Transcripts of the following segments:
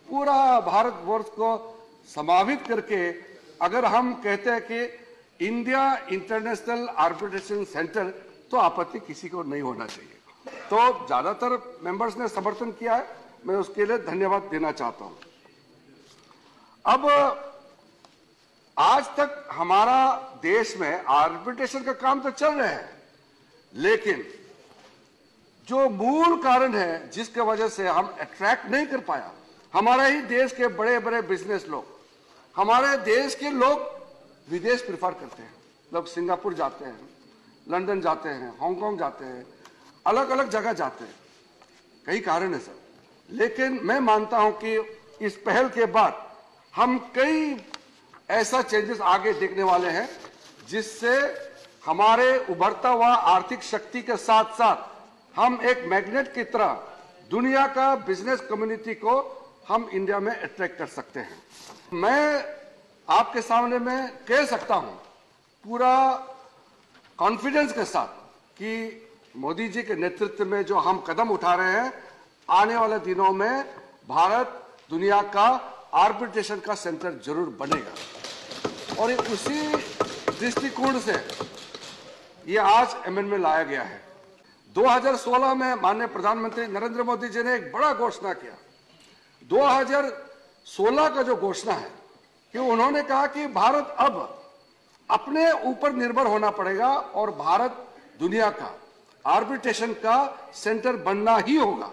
पूरा भारतवर्ष को समावित करके अगर हम कहते हैं कि इंडिया इंटरनेशनल आर्बिट्रेशन सेंटर, तो आपत्ति किसी को नहीं होना चाहिए। तो ज्यादातर मेंबर्स ने समर्थन किया है, मैं उसके लिए धन्यवाद देना चाहता हूं। अब आज तक हमारा देश में आर्बिट्रेशन का काम तो चल रहा है, लेकिन जो मूल कारण है जिसके वजह से हम अट्रैक्ट नहीं कर पाया, हमारा ही देश के बड़े बड़े बिजनेस लोग, हमारे देश के लोग विदेश प्रिफर करते हैं। लोग सिंगापुर जाते हैं, लंदन जाते हैं, हांगकांग जाते हैं, अलग अलग जगह जाते हैं। कई कारण है सर, लेकिन मैं मानता हूं कि इस पहल के बाद हम कई ऐसा चेंजेस आगे देखने वाले हैं जिससे हमारे उभरता हुआ आर्थिक शक्ति के साथ साथ हम एक मैग्नेट की तरह दुनिया का बिजनेस कम्युनिटी को हम इंडिया में अट्रैक्ट कर सकते हैं। मैं आपके सामने में कह सकता हूं पूरा कॉन्फिडेंस के साथ कि मोदी जी के नेतृत्व में जो हम कदम उठा रहे हैं, आने वाले दिनों में भारत दुनिया का आर्बिट्रेशन का सेंटर जरूर बनेगा। और उसी दृष्टिकोण से ये आज अमेंडमेंट लाया गया है। 2016 में माननीय प्रधानमंत्री नरेंद्र मोदी जी ने एक बड़ा घोषणा किया। 2016 का जो घोषणा है कि उन्होंने कहा कि भारत अब अपने ऊपर निर्भर होना पड़ेगा और भारत दुनिया का आर्बिट्रेशन का सेंटर बनना ही होगा।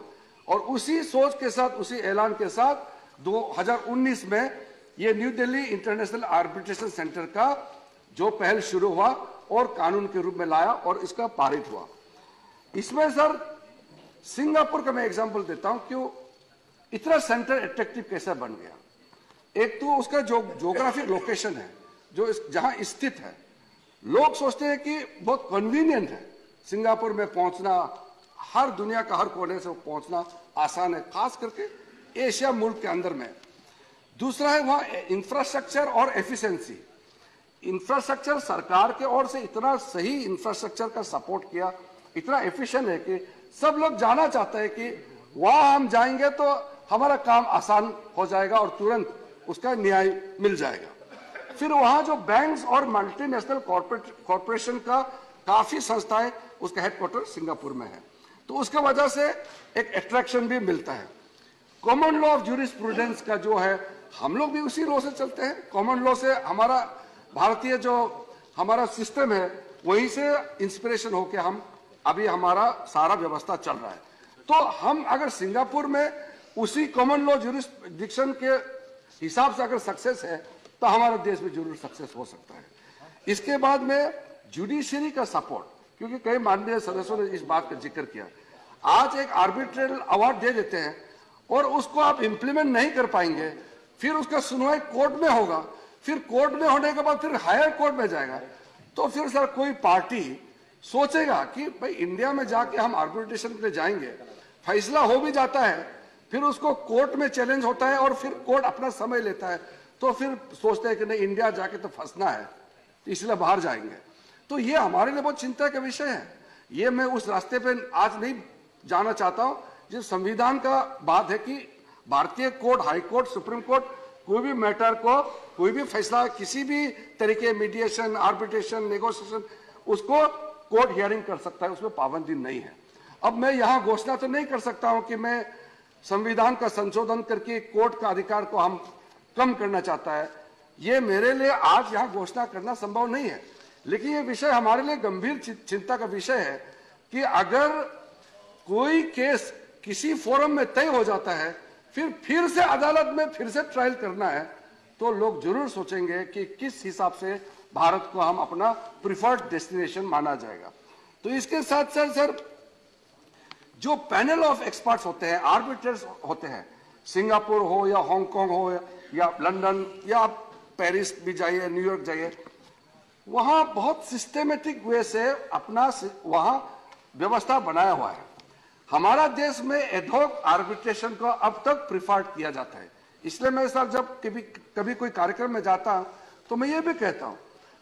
और उसी सोच के साथ, उसी ऐलान के साथ 2019 में ये new Delhi international arbitration centre का जो पहल शुरू हुआ और कानून के रूप में लाया और इसका पारित हुआ। इसमें सर सिंगापुर का मैं एग्जांपल देता हूं क्यों इतना सेंटर अट्रैक्टिव कैसे बन गया। एक तो उसका जो ज्योग्राफिक लोकेशन है, जो जहां स्थित है, लोग सोचते हैं कि बहुत कन्वीनियंट है सिंगापुर में पहुंचना, हर दुनिया का हर कोने से पहुंचना आसान है, खास करके एशिया मुल्क के अंदर में। दूसरा है वहां इंफ्रास्ट्रक्चर और एफिशिएंसी। इंफ्रास्ट्रक्चर सरकार के ओर से इतना सही इंफ्रास्ट्रक्चर का सपोर्ट किया, इतना एफिशिएंट है कि सब लोग जाना चाहते हैं कि वहां हम जाएंगे तो हमारा काम आसान हो जाएगा और तुरंत उसका न्याय मिल जाएगा। फिर वहां जो बैंक्स और मल्टीनेशनल कॉर्पोरेशन का काफी संस्थाएं, उसका हेडक्वार्टर सिंगापुर में है, तो उसके वजह से एक अट्रैक्शन भी मिलता है। कॉमन लॉ ऑफ ज्यूरिस्प्रूडेंस का जो है, हम लोग भी उसी लॉ से चलते हैं। कॉमन लॉ से हमारा भारतीय जो हमारा सिस्टम है वहीं से इंस्पिरेशन होकर हम अभी हमारा सारा व्यवस्था चल रहा है। तो हम अगर सिंगापुर में उसी कॉमन लॉ ज्यूरिस्डिक्शन के हिसाब से अगर सक्सेस है तो हमारा देश भी जरूर सक्सेस हो सकता है। इसके बाद में जुडिशरी का सपोर्ट, क्योंकि कई माननीय सदस्यों ने इस बात का जिक्र किया। आज एक आर्बिट्रल अवार्ड दे देते हैं और उसको आप इंप्लीमेंट नहीं कर पाएंगे, फिर उसका सुनवाई कोर्ट में होगा, फिर कोर्ट में होने के बाद फिर हायर कोर्ट में जाएगा, तो फिर सर कोई पार्टी सोचेगा कि भाई इंडिया में जाके हम आर्बिट्रेशन के लिए जाएंगे, फैसला हो भी जाता है, फिर उसको कोर्ट में चैलेंज होता है और फिर कोर्ट अपना समय लेता है, तो फिर सोचते हैं कि नहीं इंडिया जाके तो फंसना है, तो इसलिए बाहर जाएंगे। तो ये हमारे लिए बहुत चिंता का विषय है। ये मैं उस रास्ते पे आज नहीं जाना चाहता हूं। जिस संविधान का बात है कि भारतीय court, high court, supreme court कोई भी मैटर को, कोई भी फैसला, किसी भी तरीके मीडिएशन, आर्बिट्रेशन, नेगोशिएशन, उसको कोर्ट हियरिंग कर सकता है, उसमें पाबंदी नहीं है। अब मैं यहां घोषणा तो नहीं कर सकता हूं कि मैं संविधान का संशोधन करके कोर्ट का अधिकार को हम कम करना चाहता है। ये मेरे लिए आज यहां घोषणा करना संभव नहीं है, लेकिन ये विषय हमारे लिए गंभीर चिंता का विषय है कि अगर कोई केस किसी फोरम में तय हो जाता है, फिर से अदालत में फिर से ट्रायल करना है, तो लोग जरूर सोचेंगे कि किस हिसाब से भारत को हम अपना प्रिफर्ड डेस्टिनेशन माना जाएगा। तो इसके साथ साथ सर जो पैनल ऑफ एक्सपर्ट्स होते हैं, आर्बिट्रेटर्स होते हैं, सिंगापुर हो या हांगकांग हो या लंदन या आप पेरिस भी जाइए, न्यूयॉर्क जाइए, वहां बहुत सिस्टेमेटिक वे से अपना वहां व्यवस्था बनाया हुआ है। हमारा देश में एडहॉक आर्बिट्रेशन को अब तक प्रिफर्ड किया जाता है। इसलिए मैं सर जब कभी कोई कार्यक्रम में जाता हूं तो मैं ये भी कहता हूं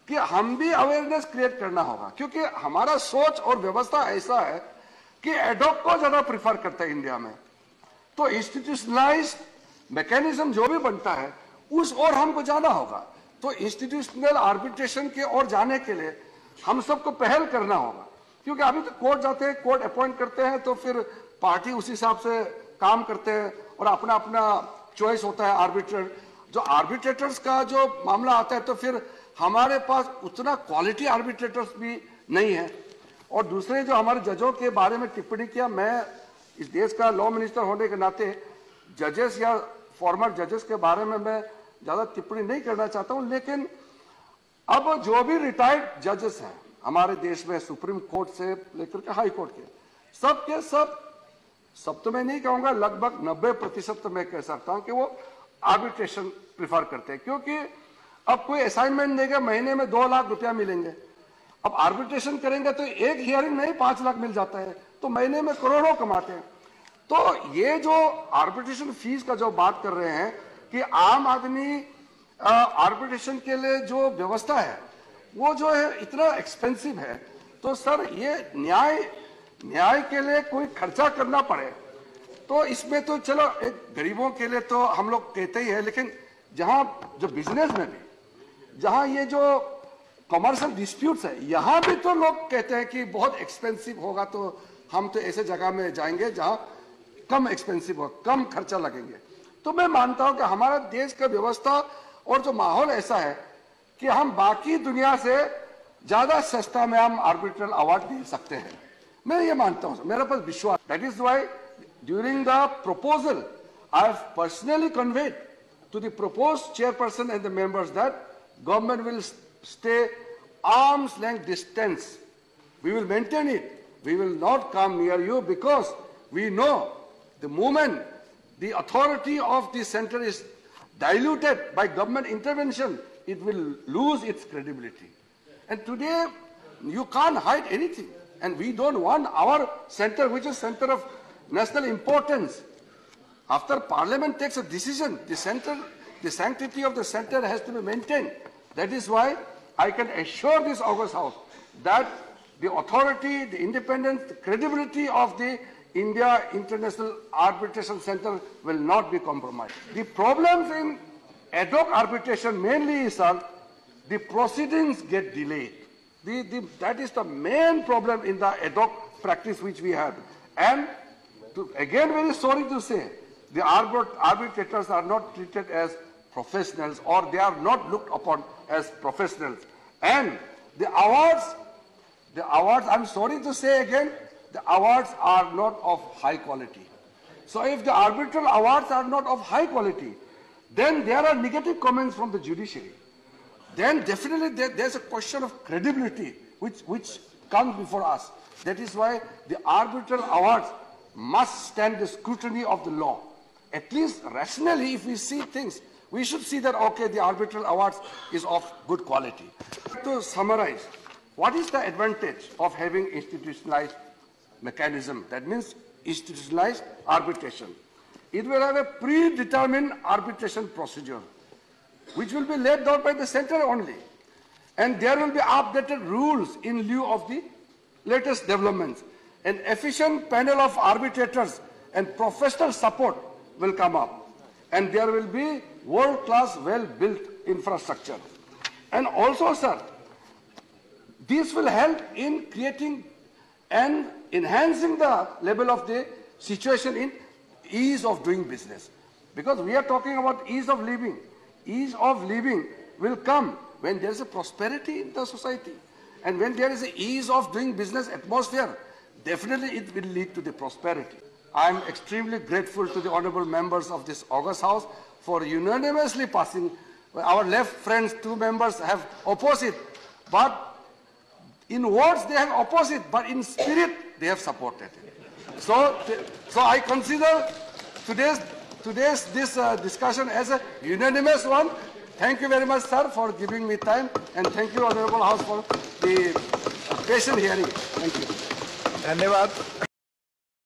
कि हम भी अवेयरनेस क्रिएट करना होगा, क्योंकि हमारा सोच और व्यवस्था ऐसा है कि एडहॉक को ज्यादा प्रिफर करता है इंडिया में। तो इंस्टीट्यूशनलाइज्ड मैकेनिज्म जो भी बनता है उस ओर हमको जाना होगा। तो इंस्टीट्यूशनल आर्बिट्रेशन के ओर जाने के लिए हम सबको पहल करना होगा, क्योंकि अभी तो कोर्ट जाते हैं, कोर्ट अपॉइंट करते हैं, तो फिर पार्टी उस हिसाब से काम करते हैं और अपना अपना चॉइस होता है आर्बिट्रेटर। जो आर्बिट्रेटर्स का जो मामला आता है तो फिर हमारे पास उतना क्वालिटी आर्बिट्रेटर्स भी नहीं है। और दूसरे जो हमारे जजों के बारे में टिप्पणी किया, मैं इस देश का लॉ मिनिस्टर होने के नाते जजेस या फॉर्मर जजेस के बारे में मैं ज्यादा टिप्पणी नहीं करना चाहता हूं, लेकिन अब जो भी रिटायर्ड जजेस हैं हमारे देश में, सुप्रीम कोर्ट से लेकर के हाई कोर्ट के सब तो मैं नहीं कहूंगा, लगभग 90% तो मैं कह सकता हूं कि वो आर्बिट्रेशन प्रिफर करते हैं, क्योंकि अब कोई असाइनमेंट देगा, महीने में 2 लाख रुपया मिलेंगे। अब आर्बिट्रेशन करेंगे तो एक हियरिंग में ही 5 लाख मिल जाता है, तो महीने में करोड़ों कमाते हैं। तो ये जो आर्बिट्रेशन फीस का जो बात कर रहे हैं कि आम आदमी आर्बिट्रेशन के लिए जो व्यवस्था है वो जो है इतना एक्सपेंसिव है, तो सर ये न्याय के लिए कोई खर्चा करना पड़े तो इसमें तो चलो एक गरीबों के लिए तो हम लोग कहते ही है, लेकिन जहां जो बिजनेस में भी, जहां ये जो कॉमर्शियल डिस्प्यूट्स है, यहां भी तो लोग कहते हैं कि बहुत एक्सपेंसिव होगा, तो हम तो ऐसे जगह में जाएंगे जहां कम एक्सपेंसिव हो, कम खर्चा लगेंगे। तो मैं मानता हूं कि हमारा देश का व्यवस्था और जो माहौल ऐसा है कि हम बाकी दुनिया से ज्यादा सस्ता में हम आर्बिट्रल अवार्ड दे सकते हैं, मैं ये मानता हूं, मेरे पास विश्वास। That is why during the proposal I have personally conveyed to the proposed chairperson and the members that government will stay arm's length distance. We will maintain it. We will not come near you, because we know the moment the authority of the center is diluted by government intervention, it will lose its credibility. And today you can't hide anything. And we don't want our center, which is center of national importance, after Parliament takes a decision, the sanctity of the center has to be maintained. That is why I can assure this August House that the authority, the independence, the credibility of the India International Arbitration Center will not be compromised. The problems in ad hoc arbitration mainly is the proceedings get delayed. That is the main problem in the ad hoc practice which we have. And again, very sorry to say, the arbitrators are not treated as professionals, or they are not looked upon as professionals. And the awards, I'm sorry to say again, the awards are not of high quality. So if the arbitral awards are not of high quality, then there are negative comments from the judiciary. Then definitely there's a question of credibility which comes before us. That is why the arbitral awards must stand the scrutiny of the law. At least rationally, if we see things, we should see that, okay, the arbitral awards is of good quality. To summarize, what is the advantage of having institutionalized mechanism? That means institutionalized arbitration. It will have a predetermined arbitration procedure, which will be laid down by the center only. And there will be updated rules in lieu of the latest developments. An efficient panel of arbitrators and professional support will come up. And there will be world-class, well-built infrastructure. And also, sir, this will help in creating and enhancing the level of the situation in ease of doing business. Because we are talking about ease of living. Ease of living will come when there is a prosperity in the society. And when there is an ease of doing business atmosphere, definitely it will lead to the prosperity. I am extremely grateful to the honorable members of this August House for unanimously passing. Our left friends, 2 members, have opposite, but in words they have opposite, but in spirit they have supported it. So I consider today's discussion as a unanimous one. Thank you very much, sir, for giving me time, and thank you, honorable House, for the patient hearing. Thank you. धन्यवाद।